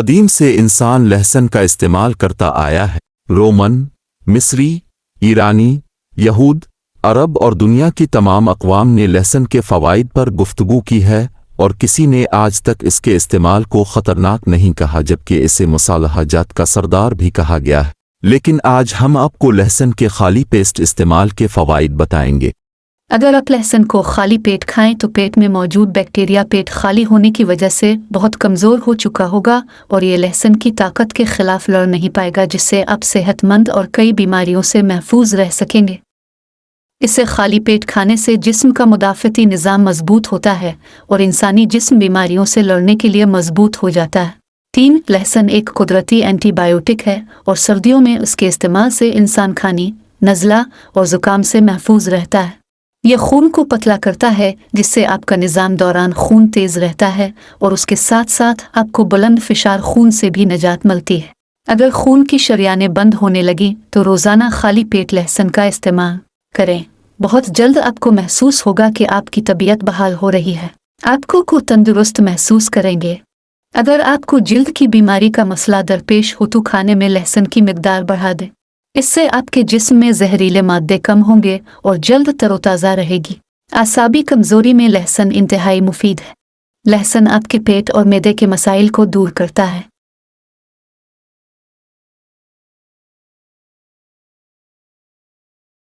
قدیم سے انسان لہسن کا استعمال کرتا آیا ہے۔ رومن، مصری، ایرانی، یہود، عرب اور دنیا کی تمام اقوام نے لہسن کے فوائد پر گفتگو کی ہے، اور کسی نے آج تک اس کے استعمال کو خطرناک نہیں کہا، جبکہ اسے مصالحہ جات کا سردار بھی کہا گیا ہے۔ لیکن آج ہم آپ کو لہسن کے خالی پیسٹ استعمال کے فوائد بتائیں گے۔ اگر آپ لہسن کو خالی پیٹ کھائیں تو پیٹ میں موجود بیکٹیریا پیٹ خالی ہونے کی وجہ سے بہت کمزور ہو چکا ہوگا، اور یہ لہسن کی طاقت کے خلاف لڑ نہیں پائے گا، جس سے آپ صحت مند اور کئی بیماریوں سے محفوظ رہ سکیں گے۔ اسے خالی پیٹ کھانے سے جسم کا مدافعتی نظام مضبوط ہوتا ہے اور انسانی جسم بیماریوں سے لڑنے کے لیے مضبوط ہو جاتا ہے۔ 3. لہسن ایک قدرتی اینٹی بائیوٹک ہے، اور سردیوں میں اس کے استعمال سے انسان کھانی، نزلہ اور زکام سے محفوظ رہتا ہے۔ یہ خون کو پتلا کرتا ہے، جس سے آپ کا نظام دوران خون تیز رہتا ہے، اور اس کے ساتھ ساتھ آپ کو بلند فشار خون سے بھی نجات ملتی ہے۔ اگر خون کی شریانیں بند ہونے لگیں تو روزانہ خالی پیٹ لہسن کا استعمال کریں۔ بہت جلد آپ کو محسوس ہوگا کہ آپ کی طبیعت بحال ہو رہی ہے، آپ کو تندرست محسوس کریں گے۔ اگر آپ کو جلد کی بیماری کا مسئلہ درپیش ہو تو کھانے میں لہسن کی مقدار بڑھا دیں، اس سے آپ کے جسم میں زہریلے مادے کم ہوں گے اور جلد تر و تازہ رہے گی۔ اعصابی کمزوری میں لہسن انتہائی مفید ہے۔ لہسن آپ کے پیٹ اور معدے کے مسائل کو دور کرتا ہے۔